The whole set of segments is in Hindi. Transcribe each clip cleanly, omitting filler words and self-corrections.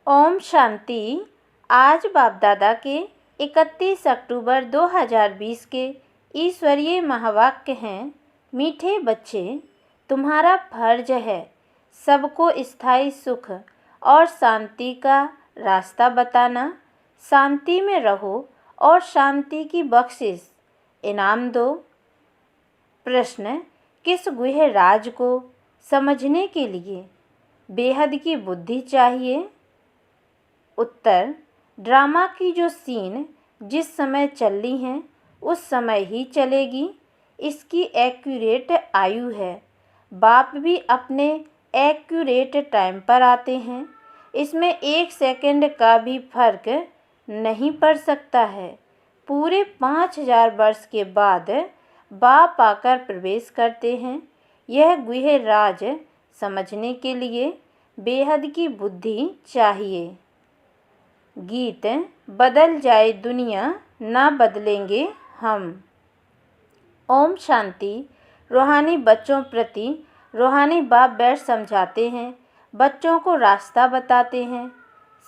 ओम शांति। आज बाप दादा के 31 अक्टूबर 2020 के ईश्वरीय महावाक्य हैं। मीठे बच्चे, तुम्हारा फर्ज है सबको स्थायी सुख और शांति का रास्ता बताना। शांति में रहो और शांति की बख्शिश इनाम दो। प्रश्न, किस गुह्य राज को समझने के लिए बेहद की बुद्धि चाहिए? उत्तर, ड्रामा की जो सीन जिस समय चल रही हैं उस समय ही चलेगी। इसकी एक्यूरेट आयु है। बाप भी अपने एक्यूरेट टाइम पर आते हैं। इसमें 1 सेकंड का भी फर्क नहीं पड़ सकता है। पूरे 5000 वर्ष के बाद बाप आकर प्रवेश करते हैं। यह गुह्य राज समझने के लिए बेहद की बुद्धि चाहिए। गीत, बदल जाए दुनिया ना बदलेंगे हम। ओम शांति। रूहानी बच्चों प्रति रूहानी बाप बैठ समझाते हैं, बच्चों को रास्ता बताते हैं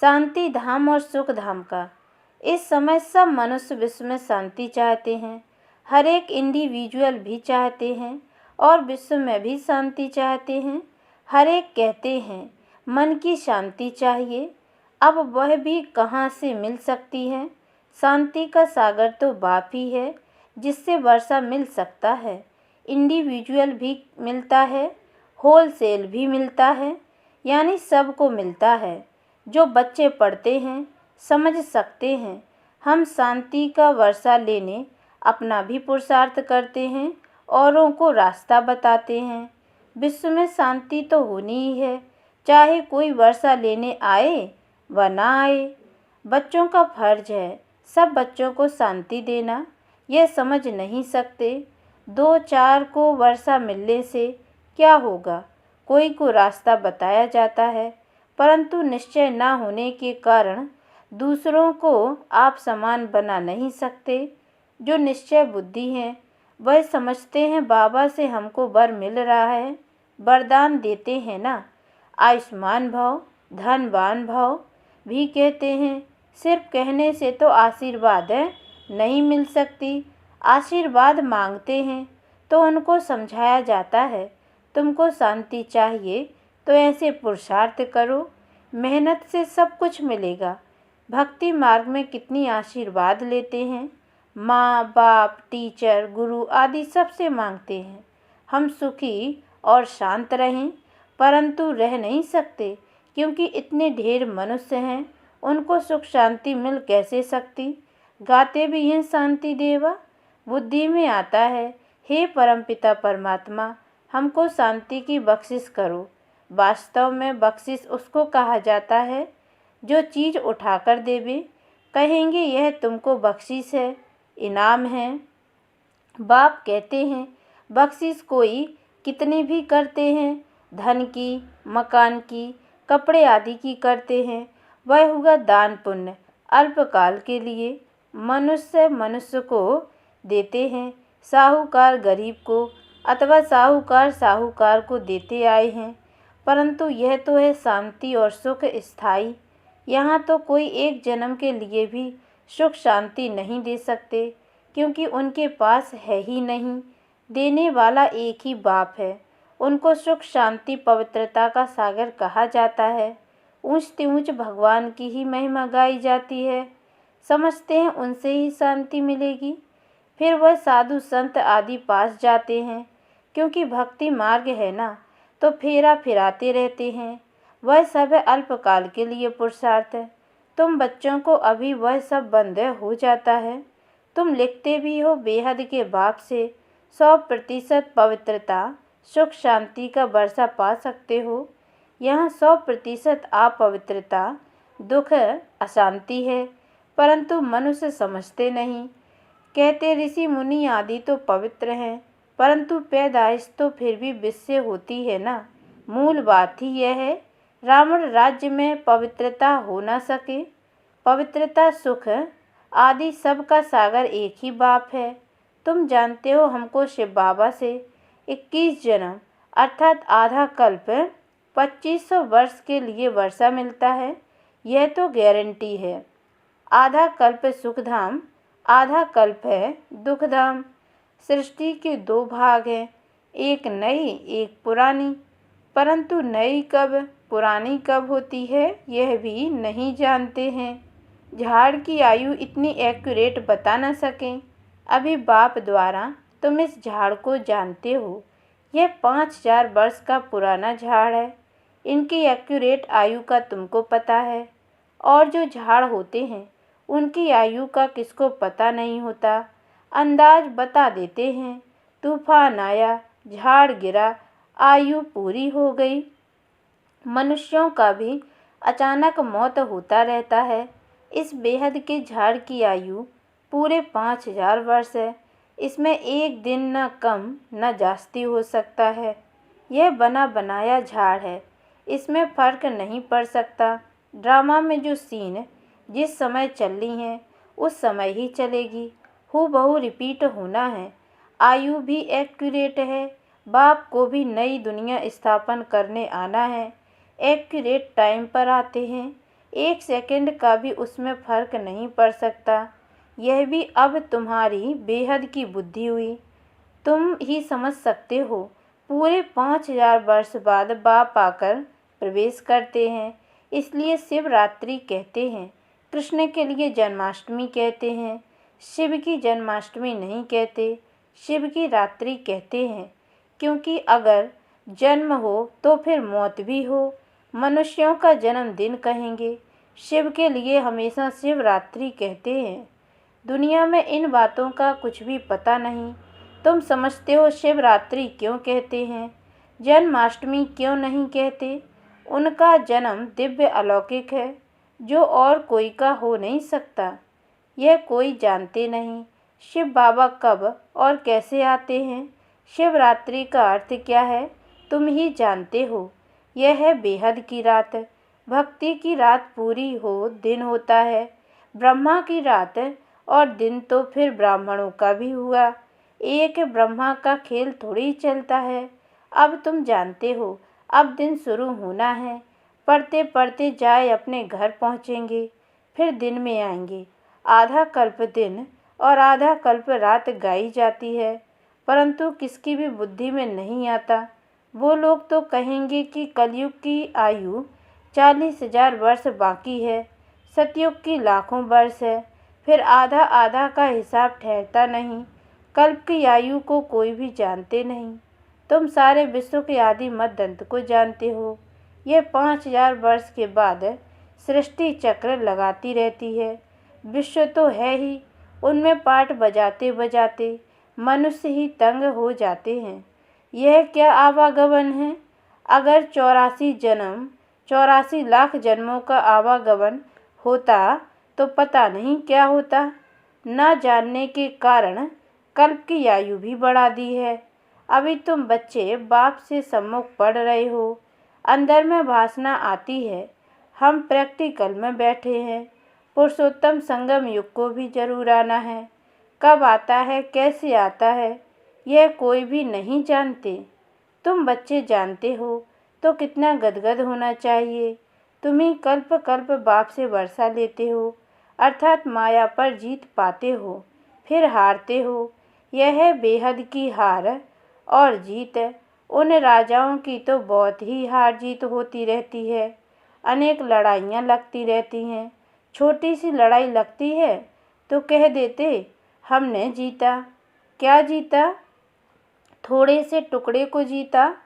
शांति धाम और सुख धाम का। इस समय सब मनुष्य विश्व में शांति चाहते हैं। हर एक इंडिविजुअल भी चाहते हैं और विश्व में भी शांति चाहते हैं। हर एक कहते हैं मन की शांति चाहिए। अब वह भी कहाँ से मिल सकती है? शांति का सागर तो बाप ही है जिससे वर्षा मिल सकता है। इंडिविजुअल भी मिलता है, होलसेल भी मिलता है, यानी सबको मिलता है। जो बच्चे पढ़ते हैं समझ सकते हैं। हम शांति का वर्षा लेने अपना भी पुरुषार्थ करते हैं, औरों को रास्ता बताते हैं। विश्व में शांति तो होनी ही है, चाहे कोई वर्षा लेने आए व ना आए। बच्चों का फर्ज है सब बच्चों को शांति देना। यह समझ नहीं सकते 2-4 को वर्षा मिलने से क्या होगा। कोई को रास्ता बताया जाता है, परंतु निश्चय ना होने के कारण दूसरों को आप समान बना नहीं सकते। जो निश्चय बुद्धि हैं वह समझते हैं बाबा से हमको वर मिल रहा है, वरदान देते हैं ना। आयुष्मान भव, धनवान भव भी कहते हैं। सिर्फ कहने से तो आशीर्वाद नहीं मिल सकती। आशीर्वाद मांगते हैं तो उनको समझाया जाता है तुमको शांति चाहिए तो ऐसे पुरुषार्थ करो, मेहनत से सब कुछ मिलेगा। भक्ति मार्ग में कितनी आशीर्वाद लेते हैं। माँ बाप, टीचर, गुरु आदि सबसे मांगते हैं हम सुखी और शांत रहें, परंतु रह नहीं सकते क्योंकि इतने ढेर मनुष्य हैं, उनको सुख शांति मिल कैसे सकती। गाते भी हैं शांति देवा। बुद्धि में आता है हे परमपिता परमात्मा हमको शांति की बख्शिश करो। वास्तव में बख्शिश उसको कहा जाता है जो चीज़ उठाकर देवे। कहेंगे यह तुमको बख्शिश है, इनाम है। बाप कहते हैं बख्शिश कोई कितनी भी करते हैं, धन की, मकान की, कपड़े आदि की करते हैं, वह हुआ दान पुण्य अल्पकाल के लिए। मनुष्य को देते हैं, साहूकार गरीब को अथवा साहूकार को देते आए हैं, परंतु यह तो है शांति और सुख स्थायी। यहाँ तो कोई एक जन्म के लिए भी सुख शांति नहीं दे सकते क्योंकि उनके पास है ही नहीं। देने वाला एक ही बाप है। उनको सुख शांति पवित्रता का सागर कहा जाता है। ऊंच ऊंच भगवान की ही महिमा गाई जाती है। समझते हैं उनसे ही शांति मिलेगी। फिर वह साधु संत आदि पास जाते हैं क्योंकि भक्ति मार्ग है ना, तो फेरा फिराते रहते हैं। वह सब अल्पकाल के लिए पुरुषार्थ है। तुम बच्चों को अभी वह सब बंद हो जाता है। तुम लिखते भी हो बेहद के बाप से 100% पवित्रता सुख शांति का वर्षा पा सकते हो। यहाँ 100% अपवित्रता दुख अशांति है, परंतु मनुष्य समझते नहीं। कहते ऋषि मुनि आदि तो पवित्र हैं, परंतु पैदाइश तो फिर भी विष से होती है ना। मूल बात ही यह है रावण राज्य में पवित्रता हो ना सके। पवित्रता सुख आदि सब का सागर एक ही बाप है। तुम जानते हो हमको शिव बाबा से 21 जन्म अर्थात आधा कल्प 2500 वर्ष के लिए वर्षा मिलता है। यह तो गारंटी है। आधा कल्प सुखधाम, आधा कल्प है दुखधाम। सृष्टि के दो भाग हैं, एक नई एक पुरानी। परंतु नई कब पुरानी कब होती है यह भी नहीं जानते हैं। झाड़ की आयु इतनी एक्यूरेट बता न सकें। अभी बाप द्वारा तुम इस झाड़ को जानते हो। यह 5000 वर्ष का पुराना झाड़ है। इनकी एक्यूरेट आयु का तुमको पता है। और जो झाड़ होते हैं उनकी आयु का किसको पता नहीं होता। अंदाज बता देते हैं। तूफान आया, झाड़ गिरा, आयु पूरी हो गई। मनुष्यों का भी अचानक मौत होता रहता है। इस बेहद के झाड़ की आयु पूरे 5000 वर्ष है। इसमें एक दिन न कम न जास्ती हो सकता है। यह बना बनाया झाड़ है, इसमें फर्क नहीं पड़ सकता। ड्रामा में जो सीन जिस समय चल रही हैं उस समय ही चलेगी, हूबहू रिपीट होना है। आयु भी एक्यूरेट है। बाप को भी नई दुनिया स्थापन करने आना है। एक्यूरेट टाइम पर आते हैं। एक सेकंड का भी उसमें फर्क नहीं पड़ सकता। यह भी अब तुम्हारी बेहद की बुद्धि हुई। तुम ही समझ सकते हो। पूरे 5000 वर्ष बाद बाप आकर प्रवेश करते हैं, इसलिए शिवरात्रि कहते हैं। कृष्ण के लिए जन्माष्टमी कहते हैं। शिव की जन्माष्टमी नहीं कहते, शिव की रात्रि कहते हैं। क्योंकि अगर जन्म हो तो फिर मौत भी हो। मनुष्यों का जन्मदिन कहेंगे, शिव के लिए हमेशा शिवरात्रि कहते हैं। दुनिया में इन बातों का कुछ भी पता नहीं। तुम समझते हो शिवरात्रि क्यों कहते हैं, जन्माष्टमी क्यों नहीं कहते। उनका जन्म दिव्य अलौकिक है, जो और कोई का हो नहीं सकता। यह कोई जानते नहीं। शिव बाबा कब और कैसे आते हैं, शिवरात्रि का अर्थ क्या है, तुम ही जानते हो। यह है बेहद की रात। भक्ति की रात पूरी हो दिन होता है। ब्रह्मा की रात और दिन तो फिर ब्राह्मणों का भी हुआ। एक ब्रह्मा का खेल थोड़ी चलता है। अब तुम जानते हो, अब दिन शुरू होना है। पढ़ते पढ़ते जाए अपने घर पहुँचेंगे, फिर दिन में आएंगे। आधा कल्प दिन और आधा कल्प रात गाई जाती है, परंतु किसकी भी बुद्धि में नहीं आता। वो लोग तो कहेंगे कि कलयुग की आयु 40,000 वर्ष बाकी है, सतयुग की लाखों वर्ष है। फिर आधा आधा का हिसाब ठहरता नहीं। कल्प की आयु को कोई भी जानते नहीं। तुम सारे विश्व के आदि मध्य अंत को जानते हो। यह 5000 वर्ष के बाद सृष्टि चक्र लगाती रहती है। विश्व तो है ही, उनमें पाठ बजाते बजाते मनुष्य ही तंग हो जाते हैं। यह क्या आवागमन है। अगर 84 लाख जन्मों का आवागमन होता तो पता नहीं क्या होता। न जानने के कारण कल्प की आयु भी बढ़ा दी है। अभी तुम बच्चे बाप से सम्मुख पढ़ रहे हो, अंदर में वासना आती है। हम प्रैक्टिकल में बैठे हैं। पुरुषोत्तम संगम युग को भी जरूर आना है। कब आता है, कैसे आता है, यह कोई भी नहीं जानते। तुम बच्चे जानते हो तो कितना गदगद होना चाहिए। तुम ही कल्प कल्प बाप से वर्षा लेते हो, अर्थात माया पर जीत पाते हो, फिर हारते हो। यह है बेहद की हार और जीत। उन राजाओं की तो बहुत ही हार जीत होती रहती है। अनेक लड़ाइयाँ लगती रहती हैं। छोटी सी लड़ाई लगती है तो कह देते हमने जीता। क्या जीता? थोड़े से टुकड़े को जीता।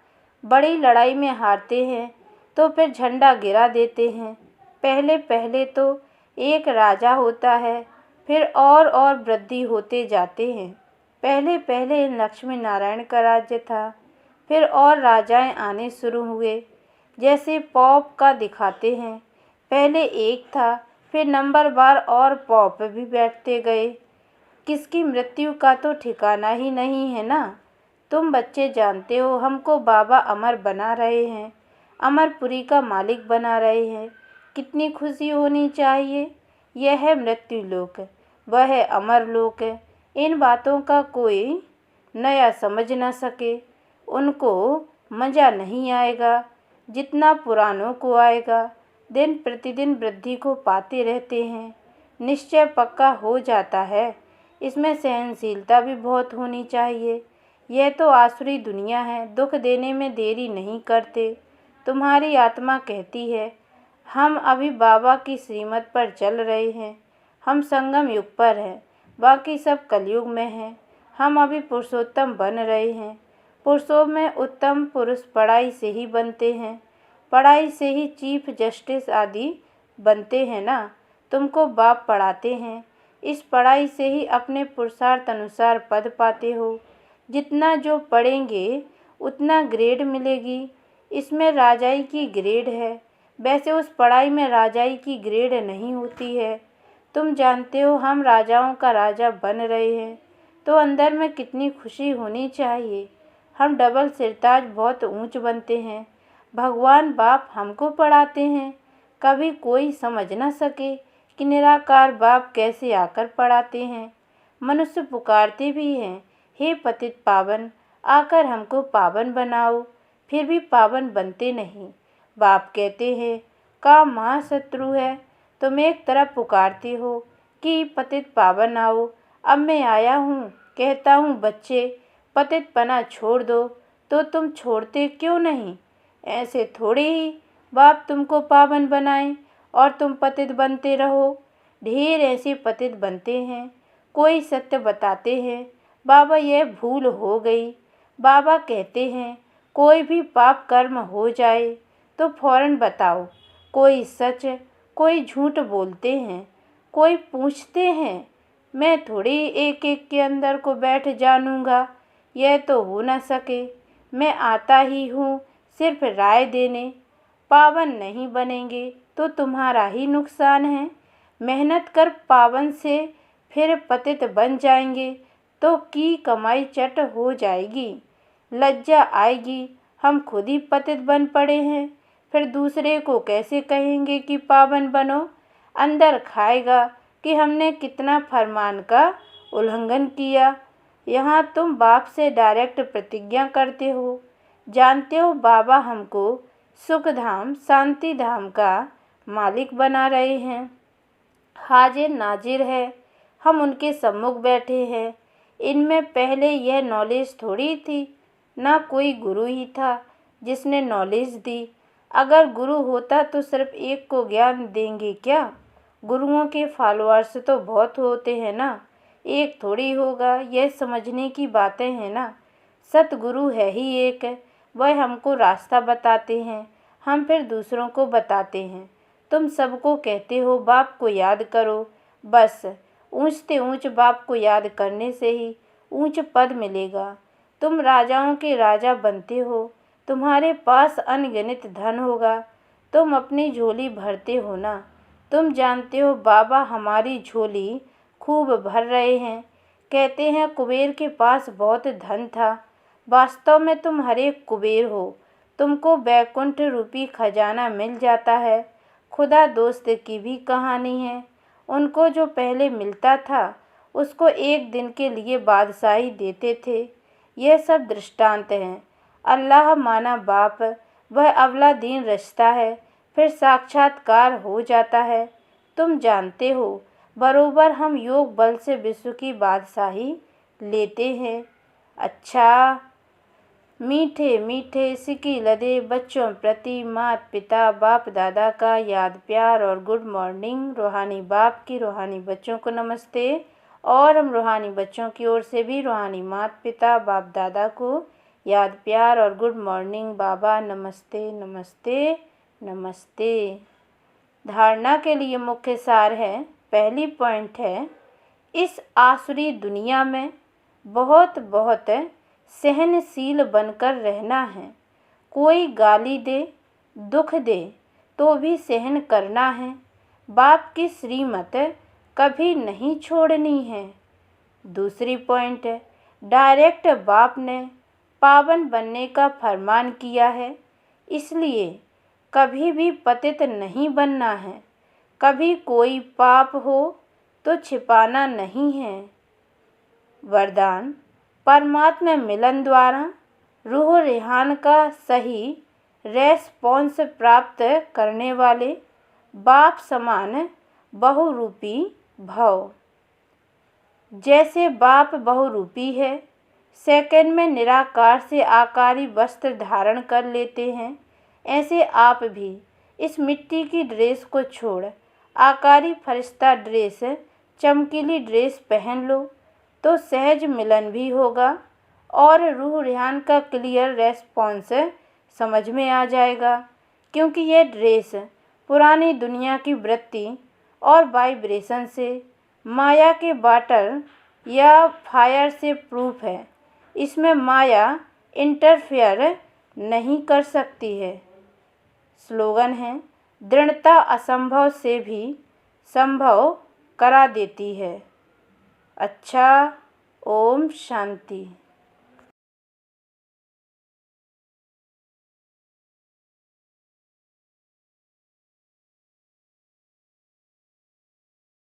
बड़ी लड़ाई में हारते हैं तो फिर झंडा गिरा देते हैं। पहले पहले तो एक राजा होता है, फिर और वृद्धि होते जाते हैं। पहले पहले लक्ष्मी नारायण का राज्य था, फिर और राजाएं आने शुरू हुए। जैसे पॉप का दिखाते हैं, पहले एक था, फिर नंबरवार और पॉप भी बैठते गए। किसकी मृत्यु का तो ठिकाना ही नहीं है ना। तुम बच्चे जानते हो, हमको बाबा अमर बना रहे हैं, अमरपुरी का मालिक बना रहे हैं। कितनी खुशी होनी चाहिए। यह है मृत्यु लोक, वह है अमर लोक। इन बातों का कोई नया समझ न सके, उनको मज़ा नहीं आएगा जितना पुरानों को आएगा। दिन प्रतिदिन वृद्धि को पाते रहते हैं। निश्चय पक्का हो जाता है। इसमें सहनशीलता भी बहुत होनी चाहिए। यह तो आसुरी दुनिया है, दुख देने में देरी नहीं करते। तुम्हारी आत्मा कहती है, हम अभी बाबा की श्रीमत पर चल रहे हैं। हम संगम युग पर हैं, बाकी सब कलयुग में हैं। हम अभी पुरुषोत्तम बन रहे हैं। पुरुषों में उत्तम पुरुष पढ़ाई से ही बनते हैं। पढ़ाई से ही चीफ जस्टिस आदि बनते हैं ना। तुमको बाप पढ़ाते हैं। इस पढ़ाई से ही अपने पुरुषार्थ अनुसार पद पाते हो। जितना जो पढ़ेंगे उतना ग्रेड मिलेगी। इसमें राजाई की ग्रेड है। वैसे उस पढ़ाई में राजाई की ग्रेड नहीं होती है। तुम जानते हो हम राजाओं का राजा बन रहे हैं, तो अंदर में कितनी खुशी होनी चाहिए। हम डबल सिरताज बहुत ऊंच बनते हैं। भगवान बाप हमको पढ़ाते हैं। कभी कोई समझ न सके कि निराकार बाप कैसे आकर पढ़ाते हैं। मनुष्य पुकारते भी हैं, हे पतित पावन, आकर हमको पावन बनाओ, फिर भी पावन बनते नहीं। बाप कहते हैं, काम महाशत्रु है। तुम एक तरफ पुकारते हो कि पतित पावन आओ, अब मैं आया हूँ, कहता हूँ बच्चे पतितपना छोड़ दो, तो तुम छोड़ते क्यों नहीं? ऐसे थोड़ी ही बाप तुमको पावन बनाए और तुम पतित बनते रहो। ढेर ऐसे पतित बनते हैं। कोई सत्य बताते हैं, बाबा यह भूल हो गई। बाबा कहते हैं, कोई भी पाप कर्म हो जाए तो फौरन बताओ। कोई सच, कोई झूठ बोलते हैं। कोई पूछते हैं, मैं थोड़ी एक एक के अंदर को बैठ जानूंगा। यह तो हो न सके। मैं आता ही हूँ सिर्फ राय देने। पावन नहीं बनेंगे तो तुम्हारा ही नुकसान है। मेहनत कर पावन से फिर पतित बन जाएंगे तो की कमाई चट हो जाएगी। लज्जा आएगी, हम खुद ही पतित बन पड़े हैं, फिर दूसरे को कैसे कहेंगे कि पावन बनो। अंदर खाएगा कि हमने कितना फरमान का उल्लंघन किया। यहाँ तुम बाप से डायरेक्ट प्रतिज्ञा करते हो। जानते हो बाबा हमको सुख धाम, शांति धाम का मालिक बना रहे हैं। हाजिर नाजिर है, हम उनके सम्मुख बैठे हैं। इनमें पहले यह नॉलेज थोड़ी थी, ना कोई गुरु ही था जिसने नॉलेज दी। अगर गुरु होता तो सिर्फ एक को ज्ञान देंगे क्या? गुरुओं के फॉलोअर्स तो बहुत होते हैं ना, एक थोड़ी होगा। यह समझने की बातें हैं ना। सतगुरु है ही एक, वह हमको रास्ता बताते हैं, हम फिर दूसरों को बताते हैं। तुम सबको कहते हो बाप को याद करो। बस ऊंचते ऊंच बाप को याद करने से ही ऊंच पद मिलेगा। तुम राजाओं के राजा बनते हो, तुम्हारे पास अनगिनत धन होगा, तुम अपनी झोली भरते हो ना। तुम जानते हो बाबा हमारी झोली खूब भर रहे हैं। कहते हैं कुबेर के पास बहुत धन था। वास्तव में तुम हरे कुबेर हो। तुमको बैकुंठ रूपी खजाना मिल जाता है। खुदा दोस्त की भी कहानी है। उनको जो पहले मिलता था उसको एक दिन के लिए बादशाही देते थे। यह सब दृष्टांत हैं। अल्लाह माना बाप, वह अवला दीन रचता है, फिर साक्षात्कार हो जाता है। तुम जानते हो बरोबर हम योग बल से विश्व की बादशाही लेते हैं। अच्छा, मीठे मीठे सिकी लदे बच्चों प्रति माता पिता बाप दादा का याद प्यार और गुड मॉर्निंग। रूहानी बाप की रूहानी बच्चों को नमस्ते, और हम रूहानी बच्चों की ओर से भी रूहानी माता पिता बाप दादा को याद प्यार और गुड मॉर्निंग। बाबा नमस्ते नमस्ते नमस्ते। धारणा के लिए मुख्य सार है। पहली पॉइंट है, इस आसुरी दुनिया में बहुत बहुत सहनशील बनकर रहना है। कोई गाली दे, दुख दे तो भी सहन करना है। बाप की श्रीमत कभी नहीं छोड़नी है। दूसरी पॉइंट है, डायरेक्ट बाप ने पावन बनने का फरमान किया है, इसलिए कभी भी पतित नहीं बनना है। कभी कोई पाप हो तो छिपाना नहीं है। वरदान, परमात्मा मिलन द्वारा रूह रेहान का सही रेस्पॉन्स प्राप्त करने वाले बाप समान बहुरूपी भव। जैसे बाप बहुरूपी है, सेकंड में निराकार से आकारी वस्त्र धारण कर लेते हैं, ऐसे आप भी इस मिट्टी की ड्रेस को छोड़ आकारी फरिश्ता ड्रेस, चमकीली ड्रेस पहन लो तो सहज मिलन भी होगा और रूह रेहान का क्लियर रेस्पॉन्स समझ में आ जाएगा, क्योंकि यह ड्रेस पुरानी दुनिया की वृत्ति और वाइब्रेशन से, माया के वाटर या फायर से प्रूफ है। इसमें माया इंटरफेयर नहीं कर सकती है। स्लोगन है, दृढ़ता असंभव से भी संभव करा देती है। अच्छा, ओम शांति।